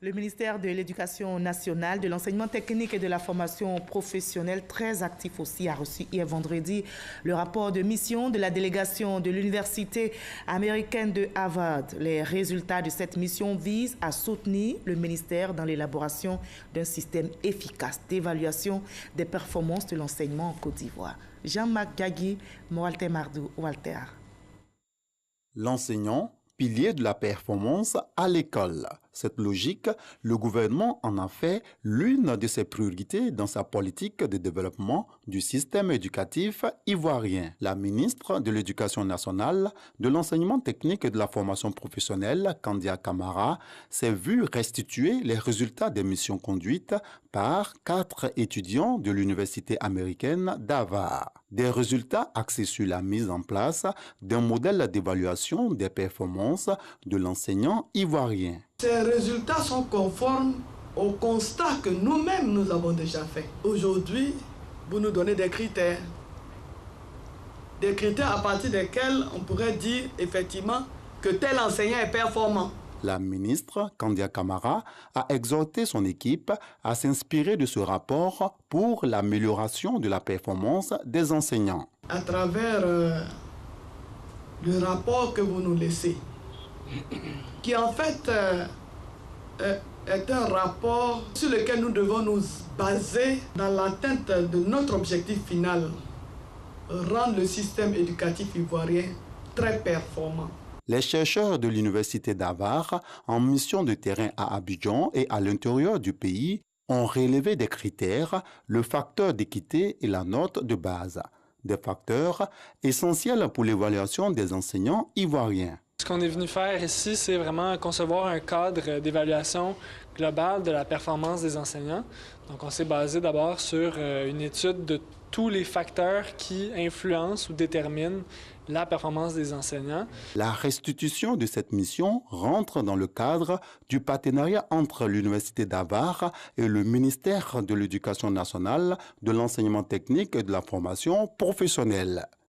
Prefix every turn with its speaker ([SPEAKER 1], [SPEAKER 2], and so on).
[SPEAKER 1] Le ministère de l'Éducation nationale, de l'enseignement technique et de la formation professionnelle, très actif aussi, a reçu hier vendredi le rapport de mission de la délégation de l'Université américaine de Harvard. Les résultats de cette mission visent à soutenir le ministère dans l'élaboration d'un système efficace d'évaluation des performances de l'enseignement en Côte d'Ivoire. Jean-Marc Gagui, Walter Mardou, Walter.
[SPEAKER 2] L'enseignant, pilier de la performance à l'école. Cette logique, le gouvernement en a fait l'une de ses priorités dans sa politique de développement du système éducatif ivoirien. La ministre de l'Éducation nationale, de l'enseignement technique et de la formation professionnelle, Kandia Camara, s'est vue restituer les résultats des missions conduites par 4 étudiants de l'Université américaine d'Harvard. Des résultats axés sur la mise en place d'un modèle d'évaluation des performances de l'enseignant ivoirien.
[SPEAKER 3] Ces résultats sont conformes au constat que nous-mêmes nous avons déjà fait. Aujourd'hui, vous nous donnez des critères à partir desquels on pourrait dire effectivement que tel enseignant est performant.
[SPEAKER 2] La ministre, Kandia Camara, a exhorté son équipe à s'inspirer de ce rapport pour l'amélioration de la performance des enseignants.
[SPEAKER 3] À travers le rapport que vous nous laissez, qui en fait est un rapport sur lequel nous devons nous baser dans l'atteinte de notre objectif final, rendre le système éducatif ivoirien très performant.
[SPEAKER 2] Les chercheurs de l'Université d'Harvard, en mission de terrain à Abidjan et à l'intérieur du pays, ont relevé des critères, le facteur d'équité et la note de base, des facteurs essentiels pour l'évaluation des enseignants ivoiriens.
[SPEAKER 4] Ce qu'on est venu faire ici, c'est vraiment concevoir un cadre d'évaluation globale de la performance des enseignants. Donc, on s'est basé d'abord sur une étude de tous les facteurs qui influencent ou déterminent la performance des enseignants.
[SPEAKER 2] La restitution de cette mission rentre dans le cadre du partenariat entre l'Université d'Harvard et le ministère de l'Éducation nationale, de l'enseignement technique et de la formation professionnelle.